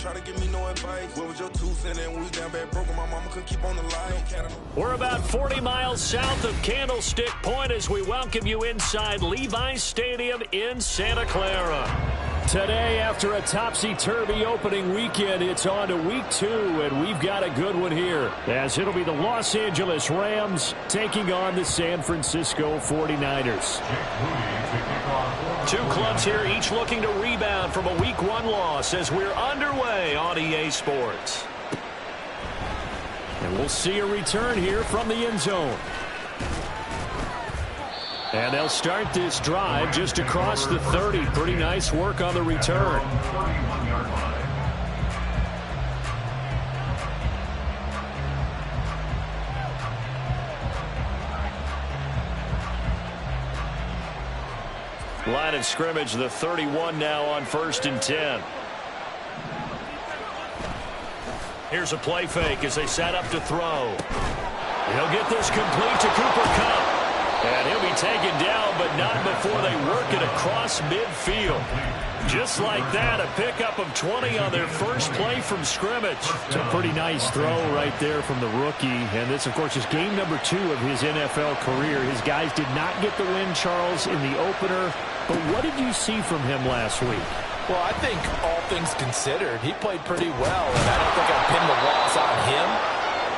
try to give me no advice. What was your 2 cents and we was down bad broke? My mama could keep on the line. We're about 40 miles south of Candlestick Point as we welcome you inside Levi's Stadium in Santa Clara. Today, after a topsy-turvy opening weekend, it's on to week 2, and we've got a good one here, as it'll be the Los Angeles Rams taking on the San Francisco 49ers. Two clubs here, each looking to rebound from a Week 1 loss as we're underway on EA Sports. And we'll see a return here from the end zone. And they'll start this drive just across the 30. Pretty nice work on the return. Line of scrimmage, the 31 now on 1st and 10. Here's a play fake as they set up to throw. He'll get this complete to Cooper Kupp. And he'll be taken down, but not before they work it across midfield. Just like that, a pickup of 20 on their first play from scrimmage. It's a pretty nice throw right there from the rookie. And this, of course, is game number 2 of his NFL career. His guys did not get the win, Charles, in the opener. But what did you see from him last week? Well, I think all things considered, he played pretty well. And I don't think I pinned the loss on him.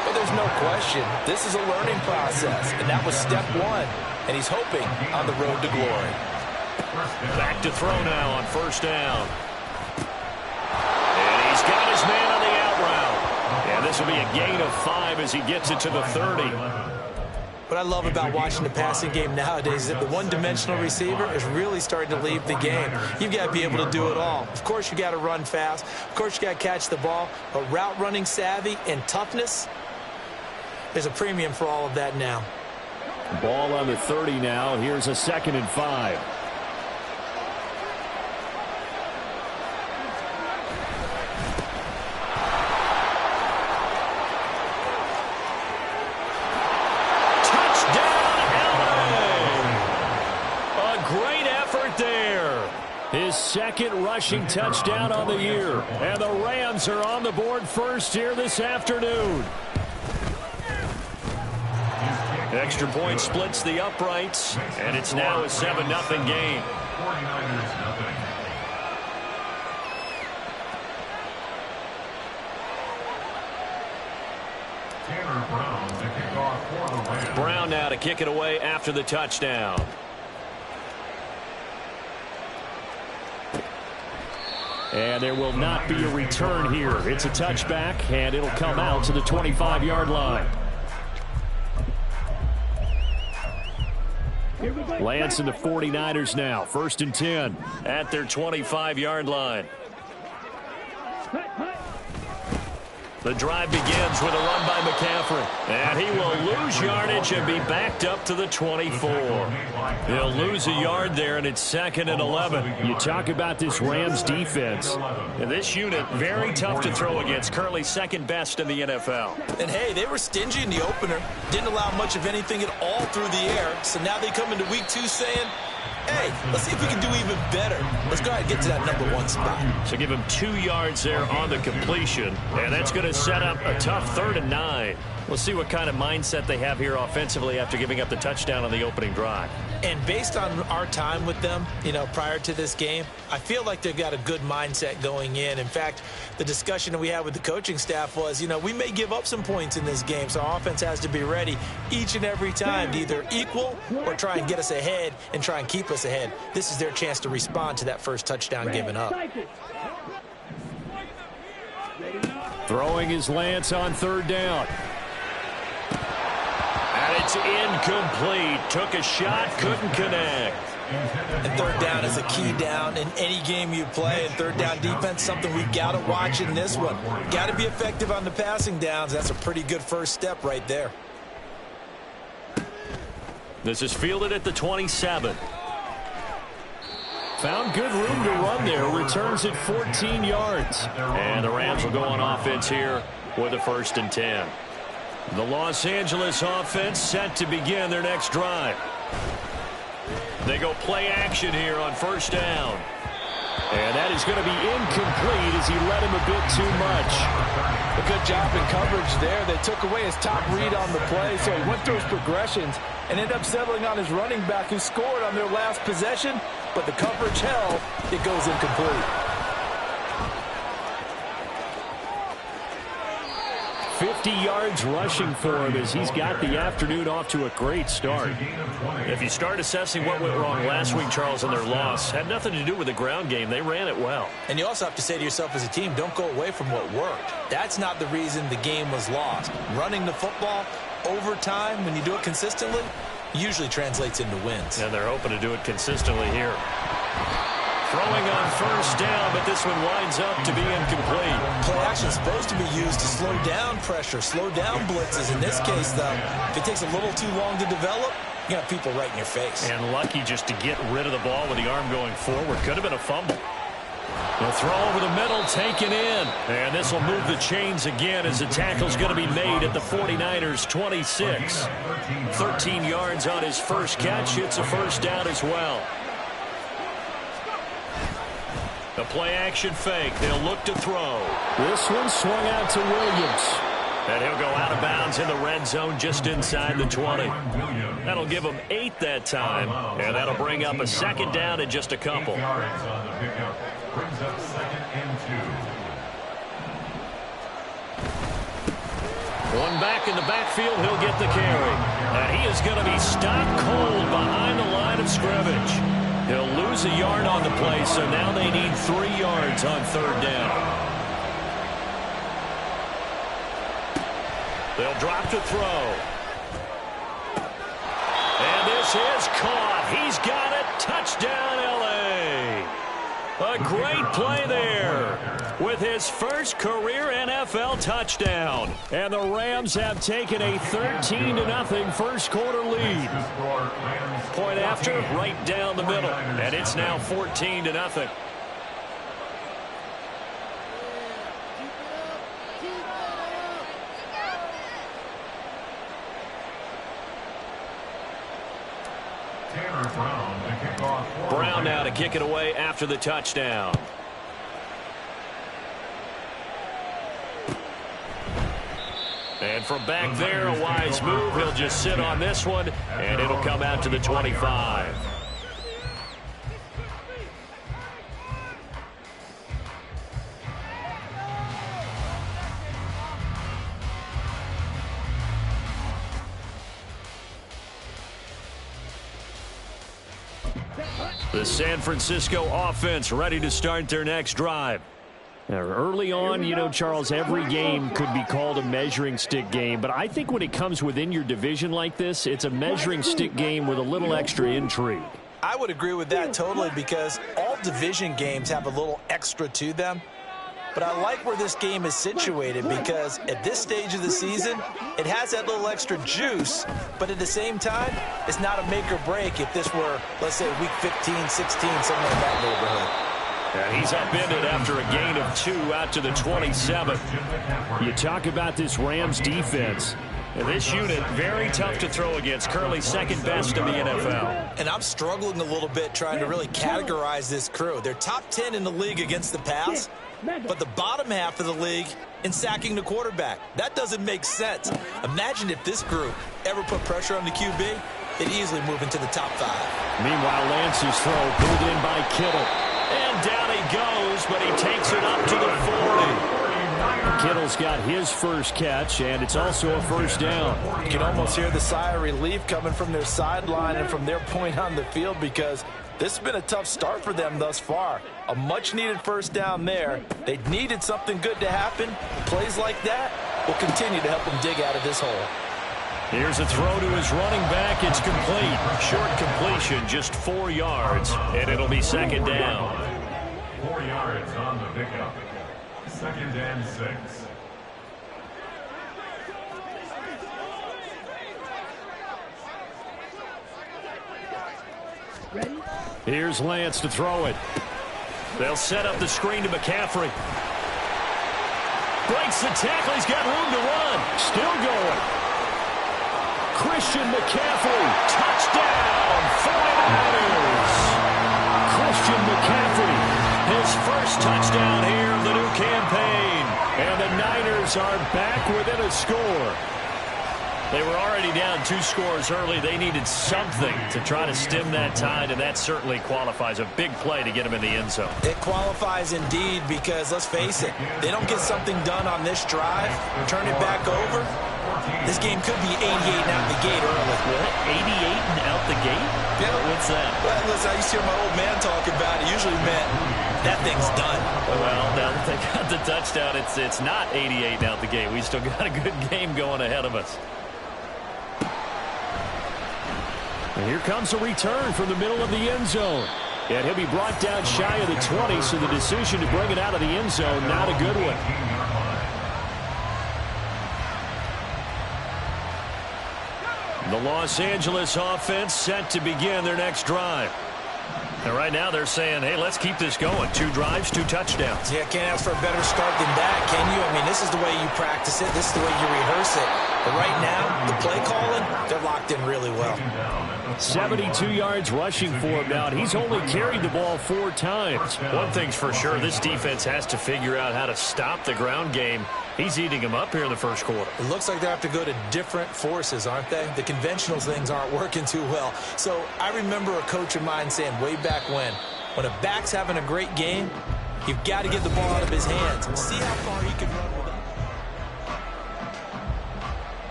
But there's no question, this is a learning process, and that was step 1, and he's hoping on the road to glory. Back to throw now on 1st down. And he's got his man on the out route. And this will be a gain of 5 as he gets it to the 30. What I love about watching the passing game nowadays is that the one-dimensional receiver is really starting to leave the game. You've got to be able to do it all. Of course, you got to run fast. Of course, you got to catch the ball. But route running savvy and toughness, there's a premium for all of that now. Ball on the 30 now. Here's a 2nd and 5. His 2nd rushing touchdown on the year. And the Rams are on the board first here this afternoon. Extra point splits the uprights, and it's now a 7-0 game. Brown now to kick it away after the touchdown. And there will not be a return here. It's a touchback, and it'll come out to the 25-yard line. Lance and the 49ers now. 1st and 10 at their 25-yard line. The drive begins with a run by McCaffrey. And he will lose yardage and be backed up to the 24. He'll lose a yard there, and it's 2nd and 11. You talk about this Rams defense. And this unit, very tough to throw against. Currently 2nd best in the NFL. And, hey, they were stingy in the opener. Didn't allow much of anything at all through the air. So now they come into week 2 saying, hey, let's see if we can do even better. Let's go ahead and get to that number 1 spot. So give him 2 yards there on the completion. And that's going to set up a tough 3rd and 9. We'll see what kind of mindset they have here offensively after giving up the touchdown on the opening drive. And based on our time with them, prior to this game, I feel like they've got a good mindset going in. In fact, the discussion that we had with the coaching staff was, we may give up some points in this game, so our offense has to be ready each and every time to either equal or try and get us ahead and try and keep us ahead. This is their chance to respond to that first touchdown given up. Throwing is Lance on 3rd down. And it's incomplete. Took a shot, couldn't connect. And 3rd down is a key down in any game you play. And 3rd down defense, something we got to watch in this one. Got to be effective on the passing downs. That's a pretty good first step right there. This is fielded at the 27. Found good room to run there. Returns at 14 yards. And the Rams will go on offense here with a 1st and 10. The Los Angeles offense set to begin their next drive. They go play action here on 1st down. And that is going to be incomplete as he led him a bit too much. A good job in coverage there. They took away his top read on the play, so he went through his progressions and ended up settling on his running back who scored on their last possession, but the coverage held. It goes incomplete. 50 yards rushing for him as he's got the afternoon off to a great start. If you start assessing what went wrong last week, Charles, in their loss, had nothing to do with the ground game. They ran it well. And you also have to say to yourself as a team, don't go away from what worked. That's not the reason the game was lost. Running the football over time, when you do it consistently, usually translates into wins. And they're hoping to do it consistently here. Throwing on first down, but this one winds up to be incomplete. Play action is supposed to be used to slow down pressure, slow down blitzes. In this case, though, if it takes a little too long to develop, you got people right in your face. And lucky just to get rid of the ball with the arm going forward. Could have been a fumble. The throw over the middle, taken in. And this will move the chains again as the tackle's going to be made at the 49ers' 26. 13 yards on his first catch. It's a first down as well. The play action fake. They'll look to throw. This one swung out to Williams. And he'll go out of bounds in the red zone just inside the 20. That'll give him 8 that time. And that'll bring up a second down in just a couple. One back in the backfield. He'll get the carry. And he is going to be stopped cold behind the line of scrimmage. He'll lose a yard on the play, so now they need 3 yards on third down. They'll drop to throw. And this is caught. He's got it. Touchdown, L.A. A great play there with his first career NFL touchdown. And the Rams have taken a 13-0 first quarter lead. Point after, right down the middle. And it's now 14-0. Brown now to kick it away after the touchdown. And from back there, a wise move. He'll just sit on this one, and it'll come out to the 25. The San Francisco offense ready to start their next drive. Now, early on, you know, Charles, every game could be called a measuring stick game. But I think when it comes within your division like this, it's a measuring stick game with a little extra intrigue. I would agree with that totally because all division games have a little extra to them. But I like where this game is situated because at this stage of the season, it has that little extra juice, but at the same time, it's not a make or break if this were, let's say, week 15, 16, something like that neighborhood. And he's upended after a gain of 2 out to the 27. You talk about this Rams defense. And this unit, very tough to throw against. Currently second best in the NFL. And I'm struggling a little bit trying to really categorize this crew. They're top 10 in the league against the pass, but the bottom half of the league in sacking the quarterback. That doesn't make sense. Imagine if this group ever put pressure on the QB, they'd easily move into the top 5. Meanwhile, Lance's throw pulled in by Kittle. And down he goes, but he takes it up to the 40. Kittle's got his first catch, and it's also a first down. You can almost hear the sigh of relief coming from their sideline and from their point on the field because this has been a tough start for them thus far. A much-needed first down there. They needed something good to happen. Plays like that will continue to help them dig out of this hole. Here's a throw to his running back. It's complete. Short completion, just 4 yards, and it'll be second down. 4 yards on the pickup. Second and 6. Here's Lance to throw it. They'll set up the screen to McCaffrey. Breaks the tackle. He's got room to run. Still going. Christian McCaffrey. Touchdown. 49ers. Christian McCaffrey His first touchdown here of the new campaign. And the Niners are back within a score. They were already down 2 scores early. They needed something to try to stem that tide, and that certainly qualifies. A big play to get them in the end zone. It qualifies indeed because, let's face it, they don't get something done on this drive, turn it back over, this game could be 88 and out the gate early. What? 88 and out the gate? Yeah. What's that? Well, listen, I used to hear my old man talk about it. It usually meant that thing's done. Well, now that they got the touchdown, it's not 88 and out the gate. We still got a good game going ahead of us. And here comes a return from the middle of the end zone. And he'll be brought down shy of the 20, so the decision to bring it out of the end zone, not a good one. The Los Angeles offense set to begin their next drive. And right now they're saying, hey, let's keep this going. 2 drives, 2 touchdowns. Yeah, can't ask for a better start than that, can you? I mean, this is the way you practice it. This is the way you rehearse it. But right now, the play calling, they're locked in really well. 72 yards rushing for him now, and he's only carried the ball 4 times. One thing's for sure, this defense has to figure out how to stop the ground game. He's eating them up here in the first quarter. It looks like they have to go to different forces, aren't they? The conventional things aren't working too well. So I remember a coach of mine saying way back when a back's having a great game, you've got to get the ball out of his hands and see how far he can run with it.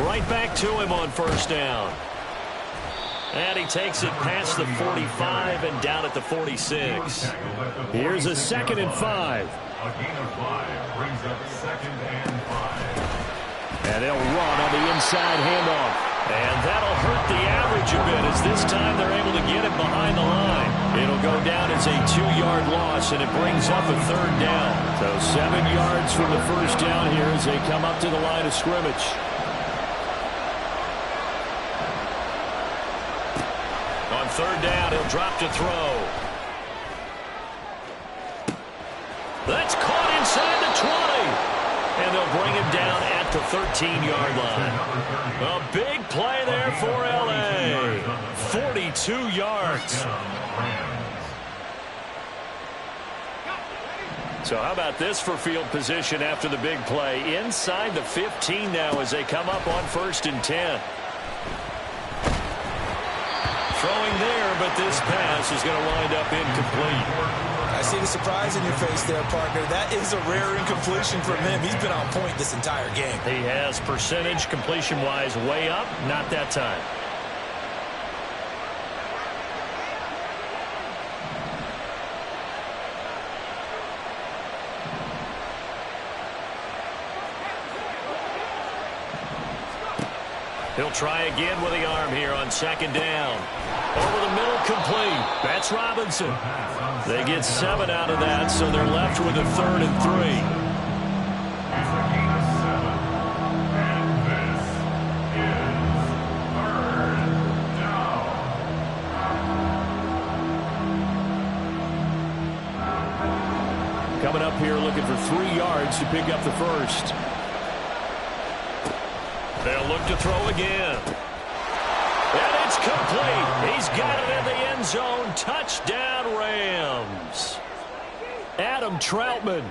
Right back to him on first down. And he takes it past the 45 and down at the 46. Here's a 2nd and 5. A gain of 5 brings up 2nd and 5. And they'll run on the inside handoff. And that'll hurt the average a bit as this time they're able to get it behind the line. It'll go down as a 2-yard loss, and it brings up a 3rd down. So 7 yards from the first down here as they come up to the line of scrimmage. On 3rd down, he'll drop to throw. That's caught inside the 20. And they'll bring him down at the 13-yard line. A big play there for L.A. 42 yards. So how about this for field position after the big play? Inside the 15 now as they come up on 1st and 10. Throwing there, but this pass is going to wind up incomplete. I see the surprise in your face there, partner. That is a rare incompletion from him. He's been on point this entire game. He has percentage completion-wise way up, not that time. He'll try again with the arm here on 2nd down. Over the middle, complete. That's Robinson. They get 7 out of that, so they're left with a 3rd and 3. It's a gain of 7. And this is 3rd down. Coming up here looking for 3 yards to pick up the first. They'll look to throw again. And it's complete. He's got it in the end zone. Touchdown, Rams. Adam Troutman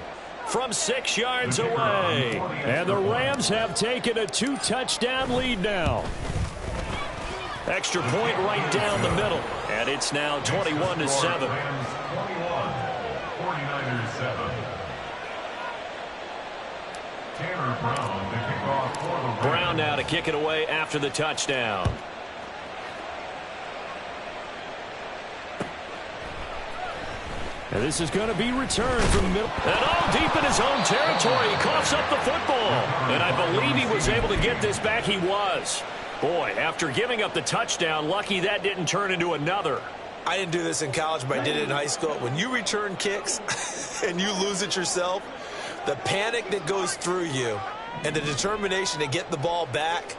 from 6 yards away. And the Rams have taken a 2-touchdown lead now. Extra point right down the middle. And it's now 21-7. 21, 49ers 7. Tanner Brown to kick off for the Rams. Brown now to kick it away after the touchdown. And this is going to be returned from the middle. And all deep in his own territory. He coughs up the football. And I believe he was able to get this back. He was. Boy, after giving up the touchdown, lucky that didn't turn into another. I didn't do this in college, but I did it in high school. When you return kicks and you lose it yourself, the panic that goes through you and the determination to get the ball back,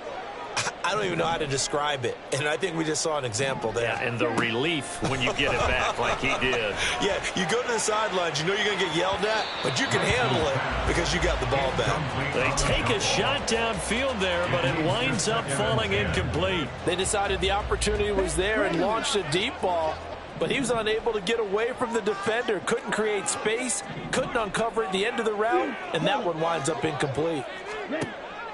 I don't even know how to describe it, and I think we just saw an example there. Yeah, and the relief when you get it back like he did. Yeah, you go to the sidelines, you know you're going to get yelled at, but you can handle it because you got the ball back. They take a shot downfield there, but it winds up falling incomplete. They decided the opportunity was there and launched a deep ball, but he was unable to get away from the defender, couldn't create space, couldn't uncover at the end of the route, and that one winds up incomplete.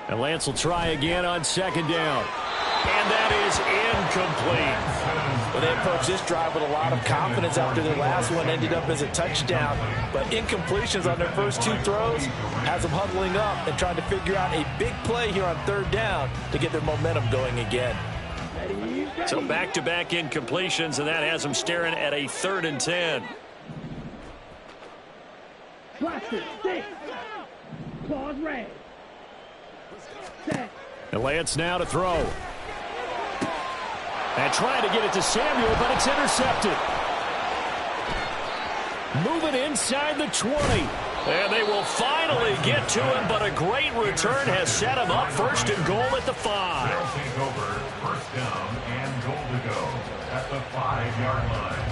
And Lance will try again on second down. And that is incomplete. Well, they approached this drive with a lot of confidence after their last one ended up as a touchdown. But incompletions on their first two throws has them huddling up and trying to figure out a big play here on third down to get their momentum going again. So back-to-back incompletions, and that has them staring at a 3rd and 10. Blaster, stick. Claws red. And Lance now to throw. And trying to get it to Samuel, but it's intercepted. Moving inside the 20. And they will finally get to him, but a great return has set him up 1st and goal at the 5. They'll take over 1st down and goal to go at the 5-yard line.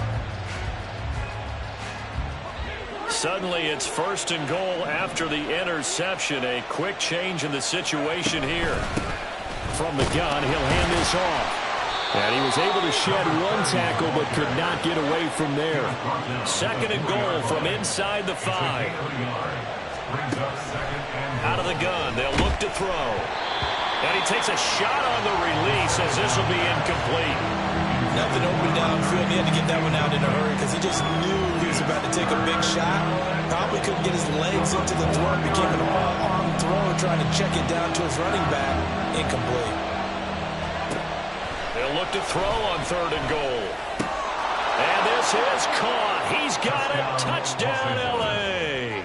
Suddenly it's 1st and goal after the interception. A quick change in the situation here. From the gun, he'll hand this off. And he was able to shed one tackle but could not get away from there. 2nd and goal from inside the 5. Out of the gun, they'll look to throw. And he takes a shot on the release as this will be incomplete. Nothing open downfield. He had to get that one out in a hurry because he just knew he was about to take a big shot. Probably couldn't get his legs into the throw. It became an all-arm throw trying to check it down to his running back. Incomplete. They'll look to throw on 3rd and goal. And this is caught. He's got it. Touchdown, L.A.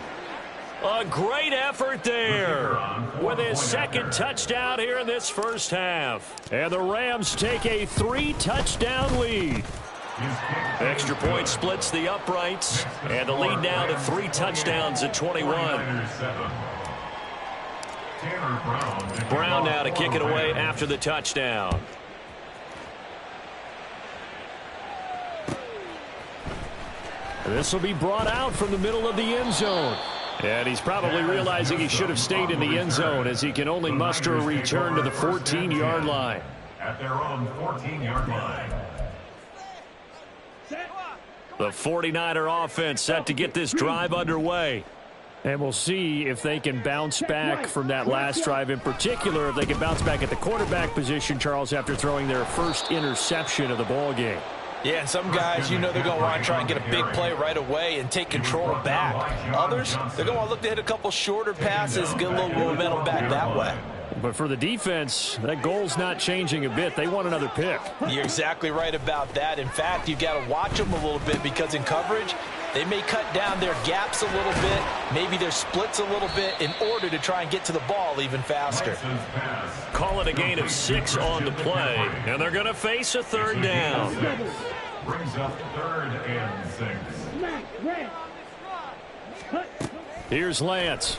A great effort there with his 2nd touchdown here in this first half. And the Rams take a 3-touchdown lead. Extra point splits the uprights, and the lead now to 3 touchdowns at 21. Brown now to kick it away after the touchdown. This will be brought out from the middle of the end zone. And he's probably realizing he should have stayed in the end zone as he can only muster a return to the 14-yard line. At their own 14-yard line. The 49er offense set to get this drive underway. And we'll see if they can bounce back from that last drive, in particular if they can bounce back at the quarterback position, Charles, after throwing their first interception of the ball game. Yeah, and some guys, you know, they're going to want to try and get a big play right away and take control back. Others, they're going to want to look to hit a couple shorter passes and get a little momentum back that way. But for the defense, that goal's not changing a bit. They want another pick. You're exactly right about that. In fact, you've got to watch them a little bit because in coverage, they may cut down their gaps a little bit, maybe their splits a little bit in order to try and get to the ball even faster. Call it a gain of 6 on the play, and they're going to face a 3rd down. Brings up 3rd and 6. Here's Lance.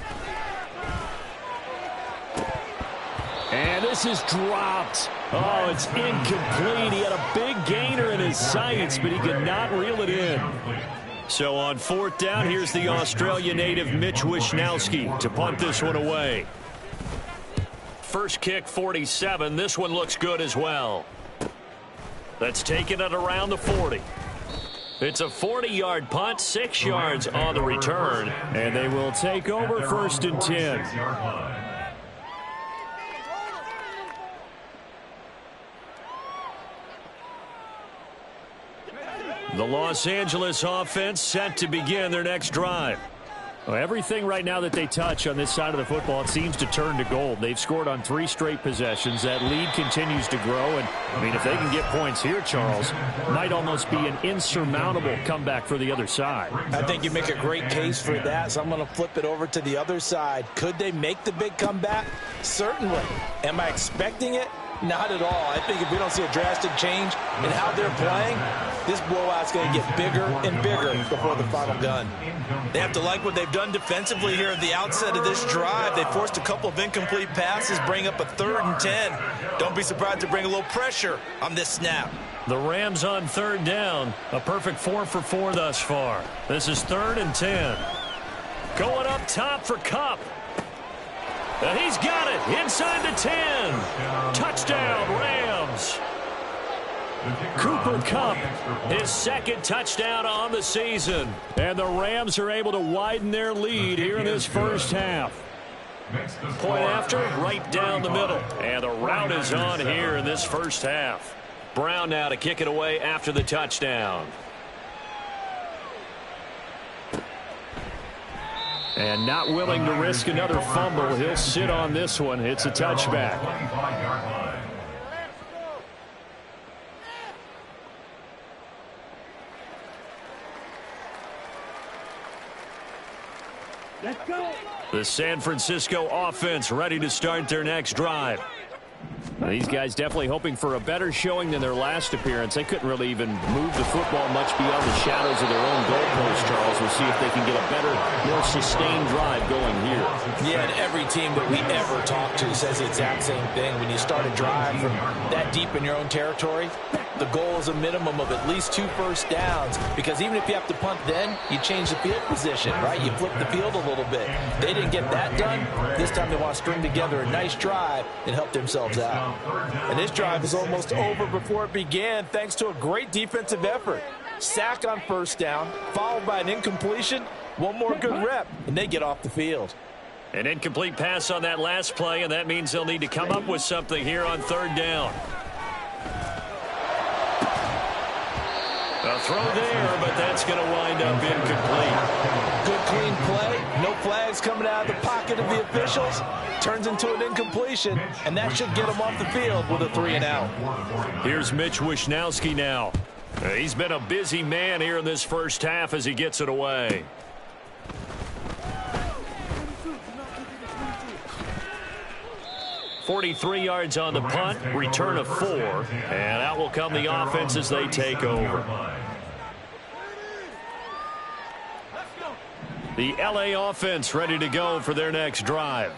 And this is dropped. Oh, it's incomplete. He had a big gainer in his sights, but he could not reel it in. So on 4th down, here's the Australia native Mitch Wishnowsky to punt this one away. First kick, 47. This one looks good as well. That's taken it around the 40. It's a 40-yard punt, 6 yards on the return, and they will take over 1st and 10. The Los Angeles offense set to begin their next drive. Well, everything right now that they touch on this side of the football, it seems to turn to gold. They've scored on 3 straight possessions. That lead continues to grow. And, I mean, if they can get points here, Charles, might almost be an insurmountable comeback for the other side. I think you make a great case for that, so I'm going to flip it over to the other side. Could they make the big comeback? Certainly. Am I expecting it? Not at all. I think if we don't see a drastic change in how they're playing, this blowout's going to get bigger and bigger before the final gun. They have to like what they've done defensively here at the outset of this drive. They forced a couple of incomplete passes, bring up a 3rd and 10. Don't be surprised to bring a little pressure on this snap. The Rams on 3rd down. A perfect 4 for 4 thus far. This is 3rd and 10. Going up top for Kupp. And he's got it inside the 10. Touchdown, Rams. Cooper Kupp, his 2nd touchdown on the season. And the Rams are able to widen their lead here in this first half. Point after, right down the middle. And the route is on here in this first half. Brown now to kick it away after the touchdown. And not willing to risk another fumble. He'll sit on this one. It's a touchback. Let's go. The San Francisco offense ready to start their next drive. These guys definitely hoping for a better showing than their last appearance. They couldn't really even move the football much beyond the shadows of their own goalpost, Charles. We'll see if they can get a better, more sustained drive going here. Yeah, and every team that we ever talk to says the exact same thing. When you start a drive from that deep in your own territory, the goal is a minimum of at least 2 first downs, because even if you have to punt then, you change the field position, right? You flip the field a little bit. They didn't get that done. This time they want to string together a nice drive and help themselves out. And this drive is almost over before it began thanks to a great defensive effort. Sack on 1st down, followed by an incompletion, one more good rep, and they get off the field. An incomplete pass on that last play, and that means they'll need to come up with something here on 3rd down. A throw there, but that's going to wind up incomplete. Good clean play. No flags coming out of the pocket of the officials. Turns into an incompletion, and that should get him off the field with a 3 and out. Here's Mitch Wishnowsky now. He's been a busy man here in this first half as he gets it away. .43 yards on the punt, return of 4, and out will come the offense as they take over. The LA offense ready to go for their next drive.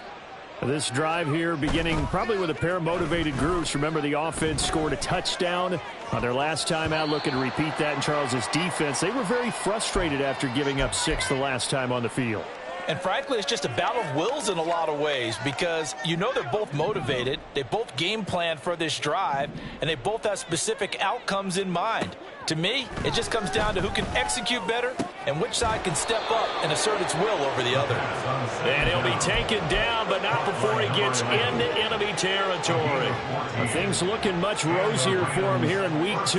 This drive here beginning probably with a pair of motivated groups. Remember, the offense scored a touchdown on their last time out, looking to repeat that in Charles's defense. They were very frustrated after giving up 6 the last time on the field. And frankly, it's just a battle of wills in a lot of ways, because you know they're both motivated, they both game plan for this drive, and they both have specific outcomes in mind. To me, it just comes down to who can execute better and which side can step up and assert its will over the other. And he'll be taken down, but not before he gets into enemy territory. Things looking much rosier for him here in week 2.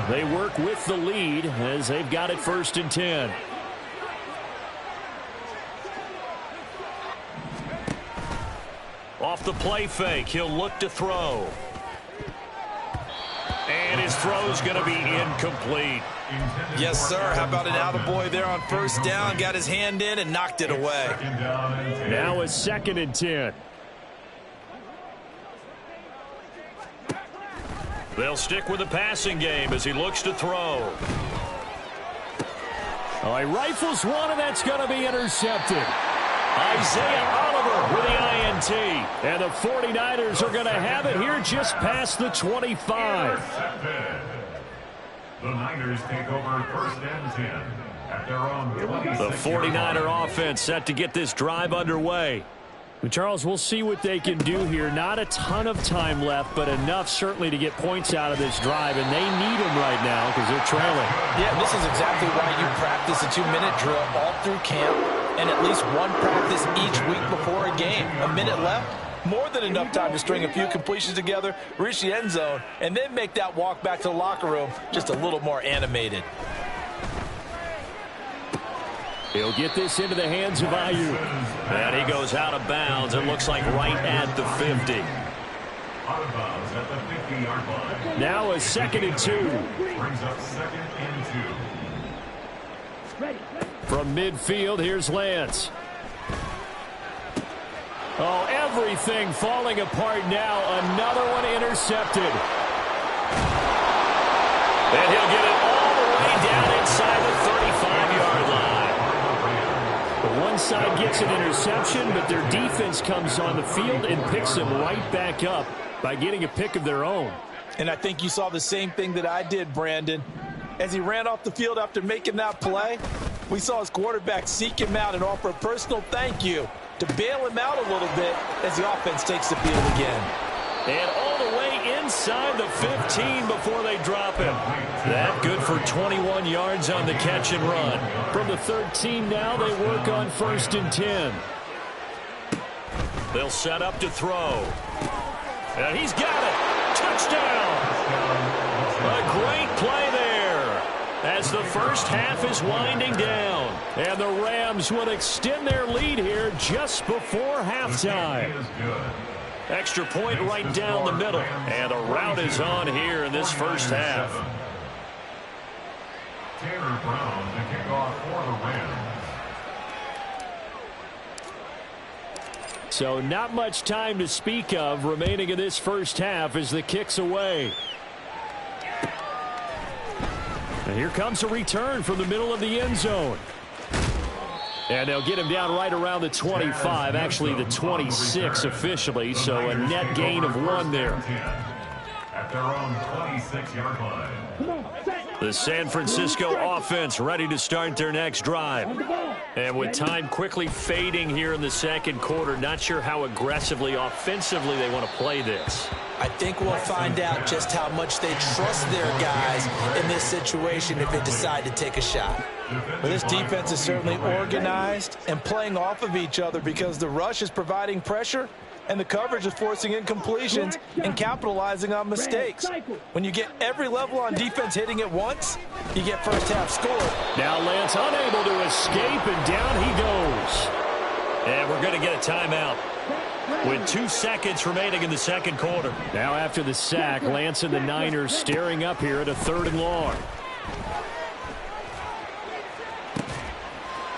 They work with the lead as they've got it 1st and 10. Off the play fake, he'll look to throw. And his throw's going to be incomplete. Yes, sir. How about an attaboy there on 1st down? Got his hand in and knocked it away. Now it's 2nd and 10. They'll stick with the passing game as he looks to throw. Oh, he rifles one, and that's going to be intercepted. Isaiah Oliver with the INT. And the 49ers are going to have it here just past the 25. The Niners take over 1st and 10 at their own 26. The 49er offense set to get this drive underway. Charles, we'll see what they can do here. Not a ton of time left, but enough certainly to get points out of this drive, and they need them right now because they're trailing. Yeah, this is exactly why you practice a 2-minute drill all through camp and at least one practice each week before a game. A minute left, more than enough time to string a few completions together, reach the end zone, and then make that walk back to the locker room just a little more animated. He'll get this into the hands of Ayuk. And he goes out of bounds. It looks like right at the 50. Out of bounds at the 50-yard line. Now a 2nd and 2. Brings up 2nd and 2. From midfield, here's Lance. Oh, everything falling apart now. Another one intercepted. And he'll get it all the way down inside the 35-yard line. One side gets an interception, but their defense comes on the field and picks them right back up by getting a pick of their own. And I think you saw the same thing that I did, Brandon. As he ran off the field after making that play, we saw his quarterback seek him out and offer a personal thank you to bail him out a little bit as the offense takes the field again. And all the way inside the 15 before they drop him. That good for 21 yards on the catch and run. From the 13 now, they work on 1st and 10. They'll set up to throw. And he's got it. Touchdown. A great play there as the first half is winding down. And the Rams will extend their lead here just before halftime. Extra point right down the middle. And a rout is on here in this first half. Taylor Brown to kick off for the Rams. So not much time to speak of remaining in this first half as the kick's away. And here comes a return from the middle of the end zone. And they'll get him down right around the 25, actually the 26 officially, so a net gain of 1 there. At their own 26-yard line. The San Francisco offense ready to start their next drive. And with time quickly fading here in the second quarter, not sure how aggressively, offensively they want to play this. I think we'll find out just how much they trust their guys in this situation if they decide to take a shot. But this defense is certainly organized and playing off of each other because the rush is providing pressure and the coverage is forcing incompletions and capitalizing on mistakes. When you get every level on defense hitting at once, you get first half score. Now Lance unable to escape, and down he goes. And we're going to get a timeout with 2 seconds remaining in the second quarter. Now after the sack, Lance and the Niners staring up here at a 3rd and long.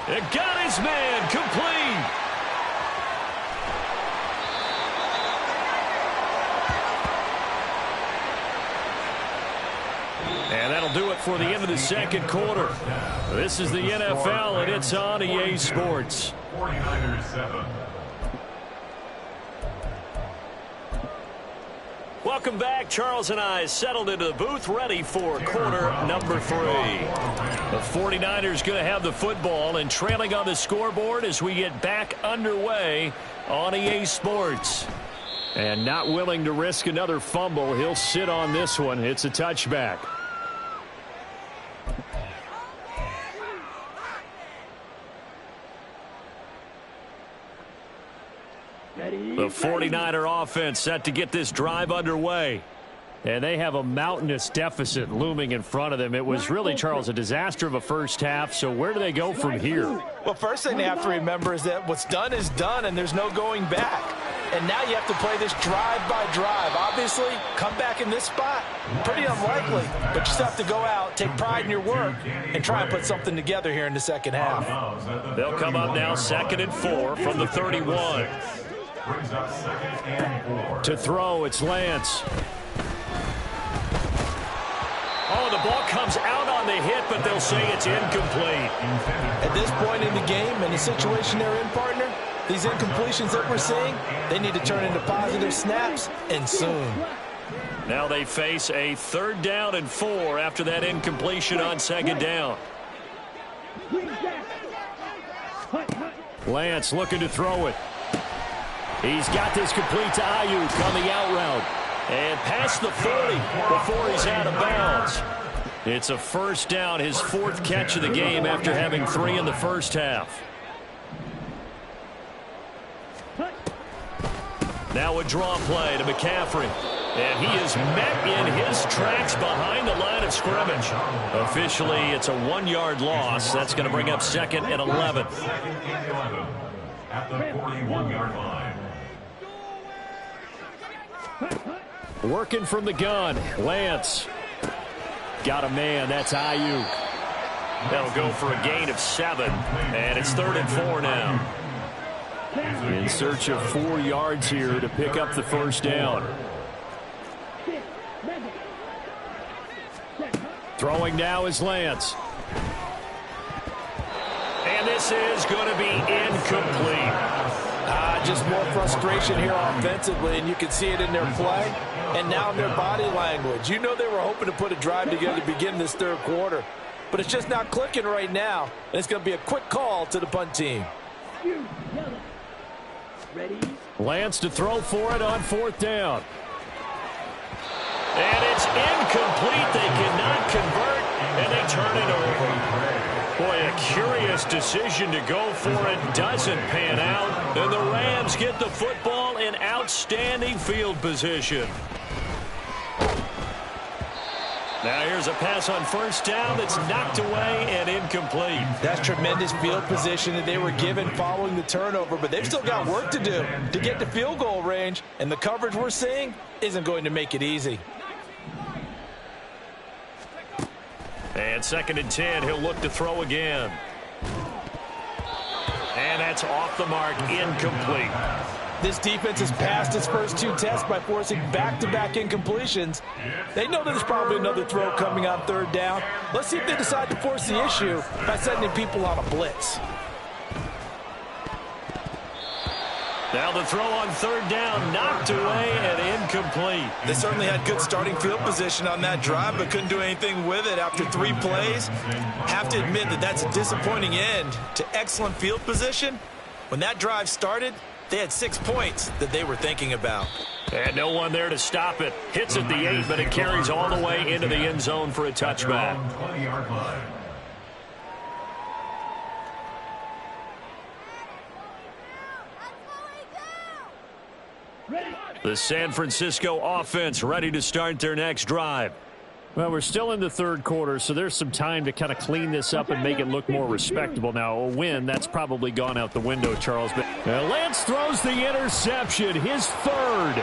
It got his man complete. And that'll do it for the end of the second quarter. This is the NFL, and it's on EA Sports. 49ers 7. Welcome back. Charles and I settled into the booth, ready for quarter number 3. The 49ers going to have the football and trailing on the scoreboard as we get back underway on EA Sports. And not willing to risk another fumble, he'll sit on this one. It's a touchback. The 49er offense set to get this drive underway. And they have a mountainous deficit looming in front of them. It was really, Charles, a disaster of a first half. So where do they go from here? Well, first thing they have to remember is that what's done is done, and there's no going back. And now you have to play this drive by drive. Obviously, come back in this spot, pretty unlikely. But you just have to go out, take pride in your work, and try and put something together here in the second half. They'll come up now 2nd and 4 from the 31. Brings up 2nd and 4. To throw, it's Lance. Oh, the ball comes out on the hit, but they'll say it's incomplete. At this point in the game and the situation they're in, partner, these incompletions that we're seeing, they need to turn into positive snaps, and soon. Now they face a 3rd down and 4 after that incompletion on 2nd down. Lance looking to throw it. He's got this complete to Ayuk on the out route. And past the 40 before he's out of bounds. It's a 1st down, his 4th catch of the game after having 3 in the first half. Now a draw play to McCaffrey. And he is met in his tracks behind the line of scrimmage. Officially, it's a 1-yard loss. That's going to bring up 2nd and 11. 2nd and 11 at the 41-yard line. Working from the gun, Lance. Got a man, that's Ayuk. That'll go for a gain of 7, and it's 3rd and 4 now. In search of 4 yards here to pick up the first down. Throwing now is Lance. And this is going to be incomplete. Just more frustration here offensively, and you can see it in their play and now in their body language. You know they were hoping to put a drive together to begin this third quarter, but it's just not clicking right now, and it's going to be a quick call to the punt team. Lance to throw for it on 4th down. And it's incomplete. They cannot convert, and they turn it over. Boy, a curious decision to go for it. Doesn't pan out. And the Rams get the football in outstanding field position. Now here's a pass on 1st down that's knocked away and incomplete. That's tremendous field position that they were given following the turnover, but they've still got work to do to get to field goal range, and the coverage we're seeing isn't going to make it easy. And 2nd and 10, he'll look to throw again. And that's off the mark, incomplete. This defense has passed its first 2 tests by forcing back-to-back incompletions. They know there's probably another throw coming on 3rd down. Let's see if they decide to force the issue by sending people on a blitz. Now the throw on 3rd down, knocked away and incomplete. They certainly had good starting field position on that drive, but couldn't do anything with it after 3 plays. Have to admit that that's a disappointing end to excellent field position. When that drive started, they had 6 points that they were thinking about. And no one there to stop it. Hits at the 8, but it carries all the way into the end zone for a touchback. 20-yard line. The San Francisco offense ready to start their next drive. Well, we're still in the 3rd quarter, so there's some time to kind of clean this up and make it look more respectable. Now, a win, that's probably gone out the window, Charles. But Lance throws the interception, his 3rd.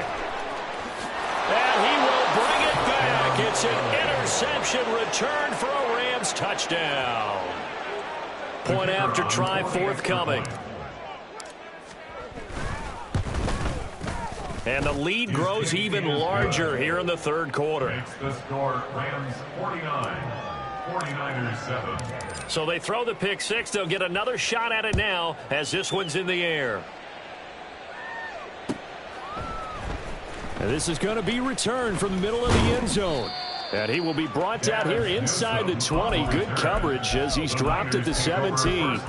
And he will bring it back. It's an interception return for a Rams touchdown. Point after try forthcoming. And the lead grows even larger here in the 3rd quarter. The score, Rams 49, 49ers 7. So they throw the pick 6. They'll get another shot at it now as this one's in the air. And this is going to be returned from the middle of the end zone. And he will be brought down here inside the 20. Good coverage as he's dropped at the 17.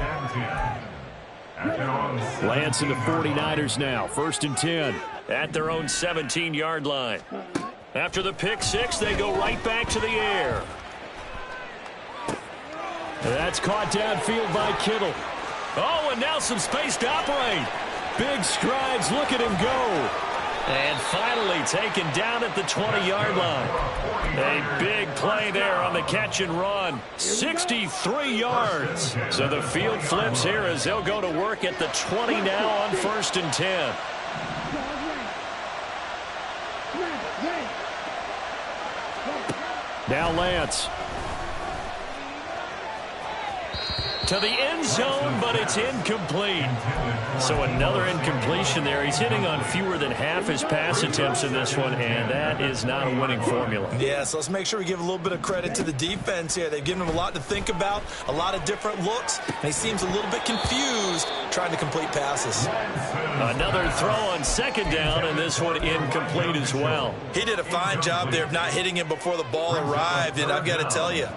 Lance and the 49ers now. 1st and 10. At their own 17-yard line. After the pick 6, they go right back to the air. That's caught downfield by Kittle. Oh, and now some space to operate. Big strides. Look at him go. And finally taken down at the 20-yard line. A big play there on the catch and run. 63 yards. So the field flips here as they'll go to work at the 20 now on 1st and 10. Now Lance. To the end zone, but it's incomplete. So another incompletion there. He's hitting on fewer than half his pass attempts in this one, and that is not a winning formula. Yeah, so let's make sure we give a little bit of credit to the defense here. They've given him a lot to think about, a lot of different looks, and he seems a little bit confused trying to complete passes. Another throw on 2nd down, and this one incomplete as well. He did a fine job there of not hitting him before the ball arrived, and I've got to tell you,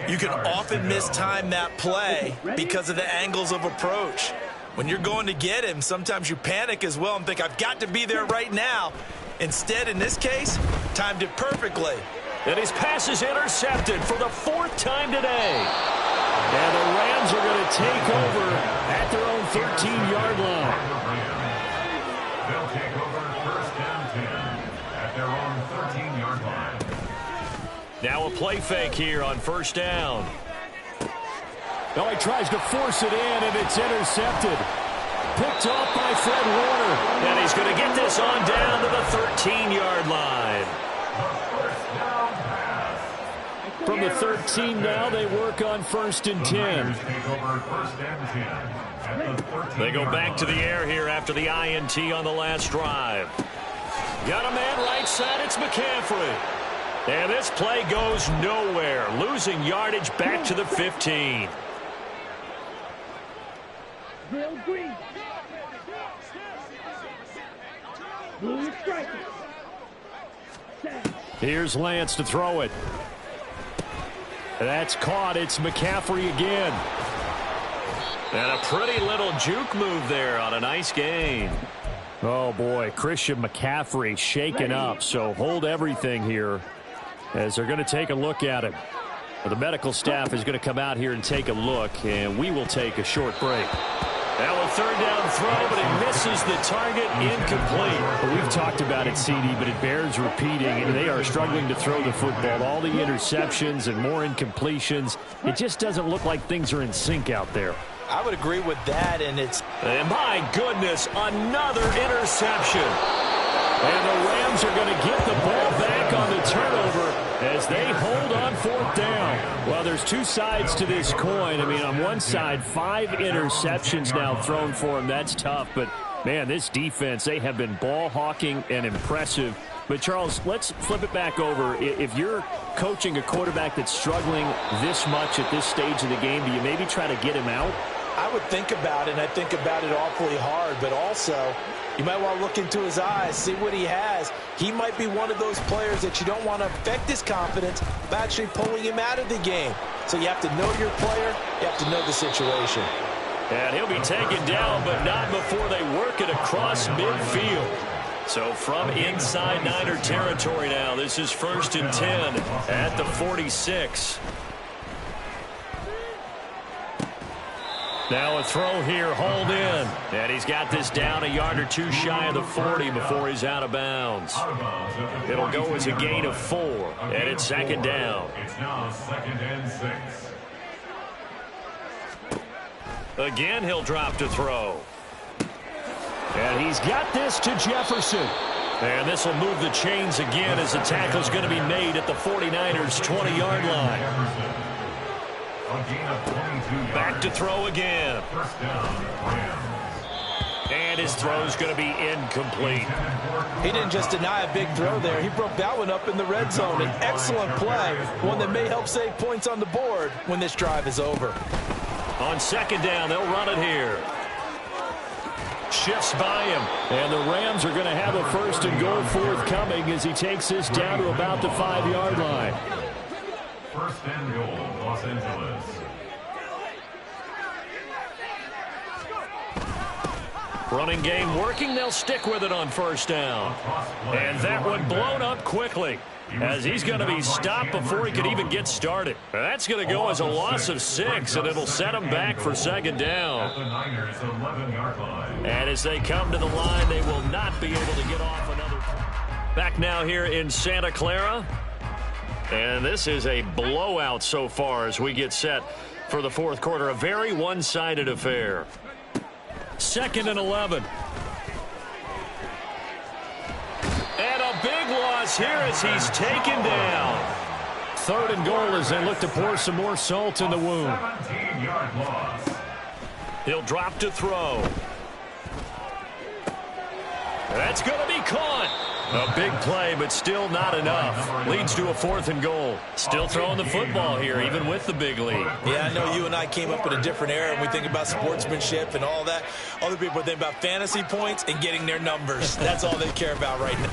you can often mistime that play because of the angles of approach. When you're going to get him, sometimes you panic as well and think, I've got to be there right now. Instead, in this case, timed it perfectly. And his pass is intercepted for the 4th time today. And the Rams are going to take over at their own 13-yard line. They'll take over 1st and 10 at their own 13-yard line. Now a play fake here on 1st down. Now he tries to force it in, and it's intercepted. Picked off by Fred Warner. And he's going to get this on down to the 13-yard line. From the 13 now, they work on 1st and 10. Take over 1st and 10. They go back to the air here after the INT on the last drive. Got a man right side. It's McCaffrey. And this play goes nowhere. Losing yardage back to the 15. Bill Green. Blue strikers. Here's Lance to throw it. That's caught. It's McCaffrey again. And a pretty little juke move there on a nice gain. Oh, boy. Christian McCaffrey shaken up. So hold everything here as they're going to take a look at him. Well, the medical staff is going to come out here and take a look, and we will take a short break. Now a third down throw, but it misses the target, incomplete. Well, we've talked about it, CD, but it bears repeating. And they are struggling to throw the football. All the interceptions and more incompletions. It just doesn't look like things are in sync out there. I would agree with that, and my goodness, another interception. And the Rams are going to get the ball back on the turnover as they hold on fourth down. Well, there's two sides to this coin. I mean, on one side, 5 interceptions now thrown for him. That's tough. But, man, this defense, they have been ball hawking and impressive. But, Charles, let's flip it back over. If you're coaching a quarterback that's struggling this much at this stage of the game, do you maybe try to get him out? I would think about it, and I think about it awfully hard. But also, you might want to look into his eyes, see what he has. He might be one of those players that you don't want to affect his confidence by actually pulling him out of the game. So you have to know your player. You have to know the situation. And he'll be taken down, but not before they work it across midfield. So from inside Niner territory now, this is 1st and 10 at the 46. Now a throw here, hold in. And he's got this down a yard or two shy of the 40 before he's out of bounds. It'll go as a gain of 4, and it's 2nd down. It's now 2nd and 6. Again, he'll drop to throw. And he's got this to Jefferson. And this will move the chains again as the tackle's going to be made at the 49ers' 20-yard line. Back to throw again. And his throw's going to be incomplete. He didn't just deny a big throw there. He broke that one up in the red zone. An excellent play, one that may help save points on the board when this drive is over. On 2nd down, they'll run it here. Shifts by him. And the Rams are going to have a 1st and goal forthcoming as he takes this down to about the 5-yard line. 1st and goal, Los Angeles. Running game working. They'll stick with it on 1st down. And that one blown up quickly as he's going to be stopped before he could even get started. That's going to go as a loss of 6, and it'll set him back for 2nd down. And as they come to the line, they will not be able to get off another. Back now here in Santa Clara. And this is a blowout so far as we get set for the 4th quarter. A very one-sided affair. 2nd and 11. And a big loss here as he's taken down. 3rd and goal as they look to pour some more salt in the wound. 17-yard loss. He'll drop to throw. That's going to be caught. A big play, but still not enough. Leads to a 4th and goal. Still throwing the football here, even with the big lead. Yeah, I know you and I came up in a different era, and we think about sportsmanship and all that. Other people think about fantasy points and getting their numbers. That's all they care about right now.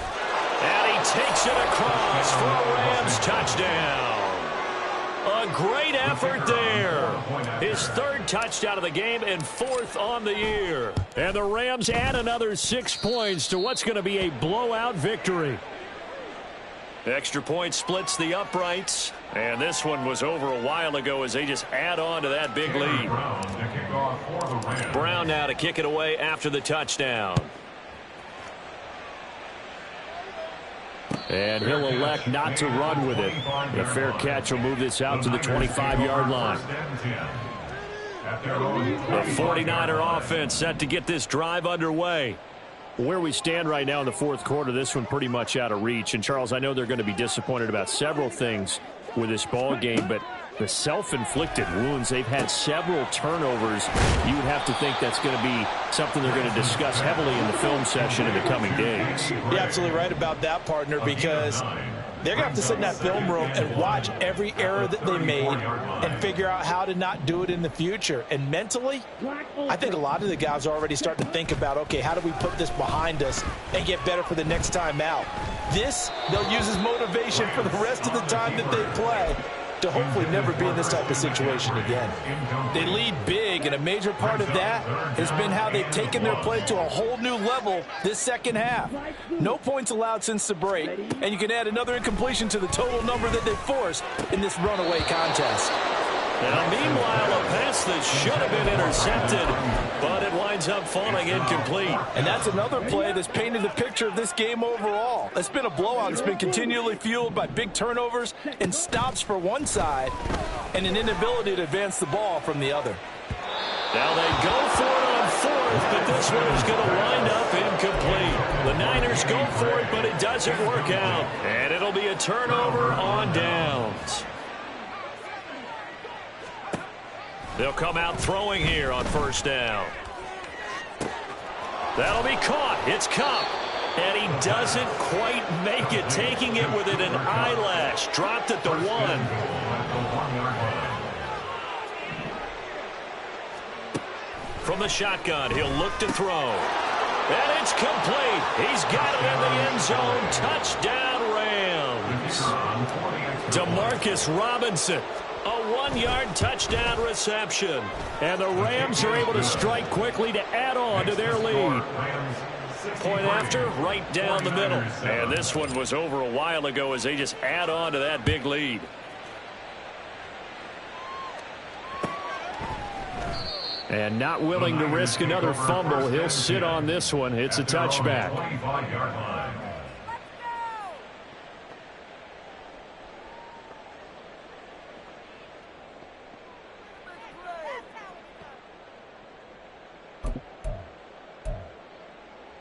And he takes it across for a Rams touchdown. A great effort there. His 3rd touchdown of the game and 4th on the year. And the Rams add another 6 points to what's going to be a blowout victory. Extra point splits the uprights. And this one was over a while ago as they just add on to that big lead. Brown now to kick it away after the touchdown. And he'll elect not to run with it. A fair catch will move this out to the 25-yard line. The 49er offense set to get this drive underway. Where we stand right now in the 4th quarter, this one pretty much out of reach. And, Charles, I know they're going to be disappointed about several things. with this ball game, but the self-inflicted wounds, they've had several turnovers. You would have to think that's going to be something they're going to discuss heavily in the film session in the coming days. You're absolutely right about that, partner, because they're going to have to sit in that film room and watch every error that they made and figure out how to not do it in the future. And mentally, I think a lot of the guys are already starting to think about, okay, how do we put this behind us and get better for the next time out? This, they'll use as motivation for the rest of the time that they play to hopefully never be in this type of situation again. They lead big, and a major part of that has been how they've taken their play to a whole new level this second half. No points allowed since the break, and you can add another incompletion to the total number that they forced in this runaway contest. Now, meanwhile, a pass that should have been intercepted, but it winds up falling incomplete. And that's another play that's painted the picture of this game overall. It's been a blowout. It's been continually fueled by big turnovers and stops for one side and an inability to advance the ball from the other. Now they go for it on fourth, but this one is going to wind up incomplete. The Niners go for it, but it doesn't work out. And it'll be a turnover on downs. They'll come out throwing here on first down. That'll be caught. It's Kupp. And he doesn't quite make it, taking it within an eyelash. Dropped at the 1. From the shotgun, he'll look to throw. And it's complete. He's got it in the end zone. Touchdown, Rams. Demarcus Robinson. A 1-yard touchdown reception. And the Rams are able to strike quickly to add on to their lead. Point after, right down the middle. And this one was over a while ago as they just add on to that big lead. And not willing to risk another fumble. He'll sit on this one. It's a touchback.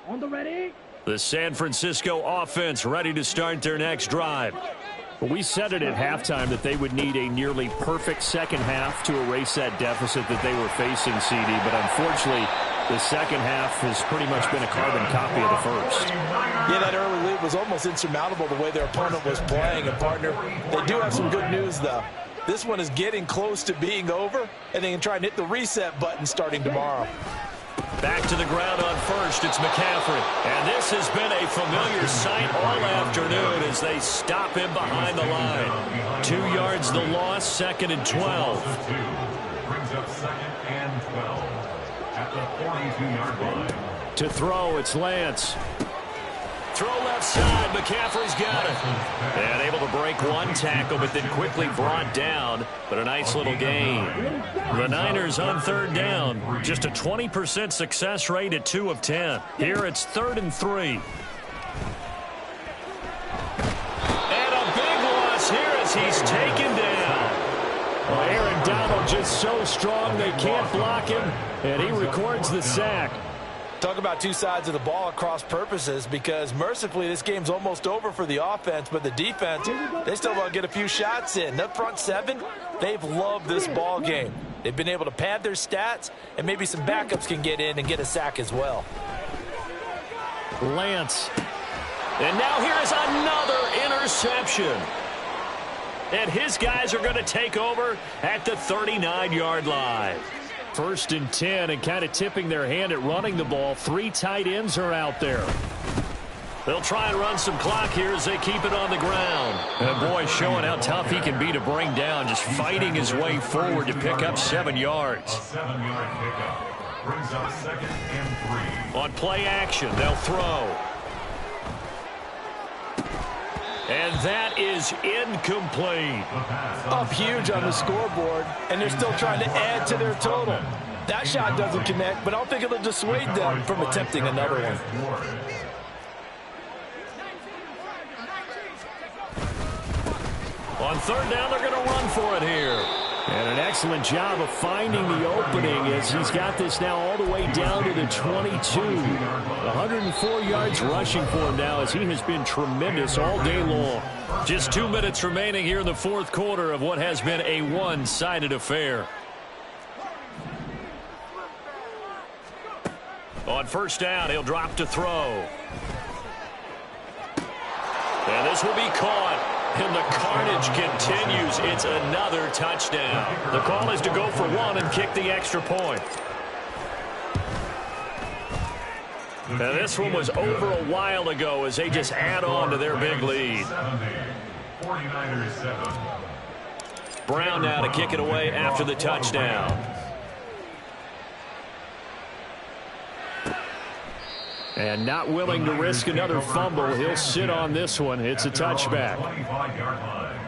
On the ready. The San Francisco offense ready to start their next drive. Well, we said it at halftime that they would need a nearly perfect second half to erase that deficit that they were facing, CD. But unfortunately, the second half has pretty much been a carbon copy of the first. Yeah, that early lead was almost insurmountable the way their opponent was playing. And, partner, they do have some good news, though. This one is getting close to being over, and they can try and hit the reset button starting tomorrow. Back to the ground on first, it's McCaffrey. And this has been a familiar sight all afternoon as they stop him behind the line. 2 yards the loss, 2nd and 12. Brings up 2nd and 12 at the 42-yard line. To throw, it's Lance. Throw left side, McCaffrey's got it. And able to break one tackle, but then quickly brought down. But a nice little gain. The Niners on 3rd down. Just a 20% success rate at 2 of 10. Here it's 3rd and 3. And a big loss here as he's taken down. Well, Aaron Donald just so strong they can't block him, and he records the sack. Talk about two sides of the ball at cross purposes, because mercifully this game's almost over for the offense, but the defense, they still want to get a few shots in. That front seven, they've loved this ball game. They've been able to pad their stats, and maybe some backups can get in and get a sack as well. Lance. And now here is another interception. And his guys are going to take over at the 39-yard line. 1st and 10, and kind of tipping their hand at running the ball. 3 tight ends are out there. They'll try and run some clock here as they keep it on the ground. And boy, showing how tough he can be to bring down, just fighting his way forward to pick up 7 yards. A 7-yard pickup brings up 2nd and 3. On play action, they'll throw. And that is incomplete. Up huge on the scoreboard, and they're still trying to add to their total. That shot doesn't connect, but I don't think it'll dissuade them from attempting another one. On 3rd down, they're going to run for it here. And an excellent job of finding the opening as he's got this now all the way down to the 22. 104 yards rushing for him now as he has been tremendous all day long. Just 2 minutes remaining here in the fourth quarter of what has been a one-sided affair. On first down, he'll drop to throw. And this will be caught. And the carnage continues. It's another touchdown. The call is to go for one and kick the extra point. And this one was over a while ago as they just add on to their big lead. 49ers 7. Brown now to kick it away after the touchdown. And not willing to risk another fumble. He'll sit on this one. It's a touchback. 25-yard line.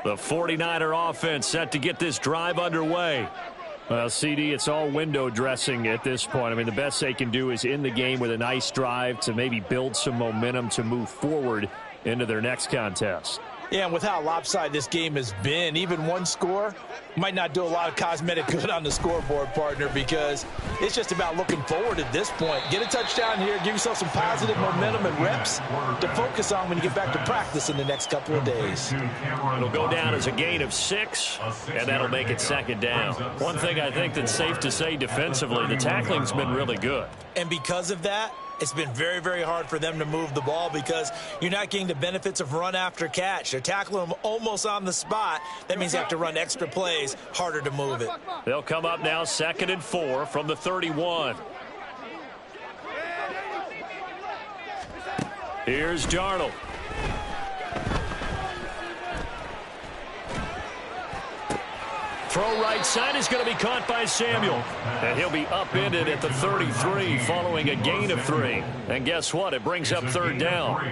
The 49er offense set to get this drive underway. Well, CD, it's all window dressing at this point. I mean, the best they can do is in the game with a nice drive to maybe build some momentum to move forward into their next contest. Yeah, and with how lopsided this game has been, even one score might not do a lot of cosmetic good on the scoreboard, partner, because it's just about looking forward at this point. Get a touchdown here, give yourself some positive momentum and reps to focus on when you get back to practice in the next couple of days. It'll go down as a gain of 6, and that'll make it second down. One thing I think that's safe to say defensively, the tackling's been really good. And because of that, it's been very, very hard for them to move the ball because you're not getting the benefits of run after catch. They're tackling them almost on the spot. That means they have to run extra plays, harder to move it. They'll come up now 2nd and 4 from the 31. Here's Darnold. Throw right side is going to be caught by Samuel. And he'll be upended at the 33 following a gain of 3. And guess what? It brings up 3rd down.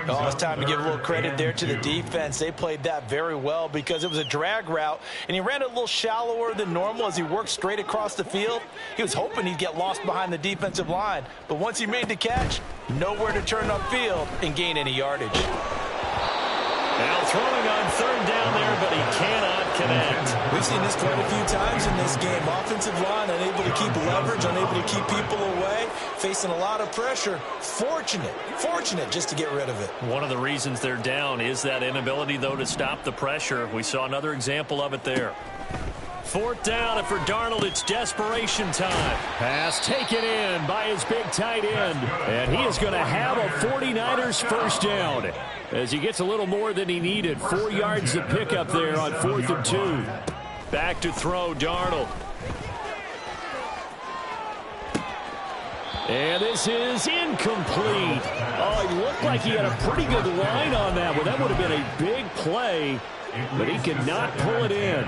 Oh, it's time to give a little credit there to the defense. They played that very well because it was a drag route, and he ran it a little shallower than normal as he worked straight across the field. He was hoping he'd get lost behind the defensive line. But once he made the catch, nowhere to turn upfield and gain any yardage. Now throwing on 3rd down there, but he cannot connect. We've seen this quite a few times in this game. Offensive line unable to keep leverage, unable to keep people away, facing a lot of pressure. Fortunate just to get rid of it. One of the reasons they're down is that inability, though, to stop the pressure. We saw another example of it there. 4th down, and for Darnold, it's desperation time. Pass taken in by his big tight end. And he is going to have a 49ers first down as he gets a little more than he needed. 4 yards to pick up there on 4th and 2. Back to throw, Darnold. And this is incomplete. Oh, it looked like he had a pretty good line on that one. That would have been a big play, but he could not pull it in.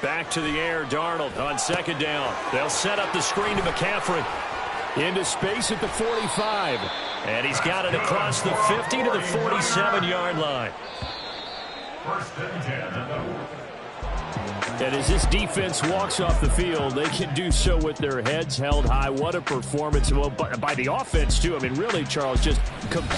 Back to the air, Darnold on 2nd down. They'll set up the screen to McCaffrey. Into space at the 45. And he's got it across the 50 to the 47-yard line. 1st and 10. And as this defense walks off the field, they can do so with their heads held high. What a performance by the offense, too. I mean, really, Charles, just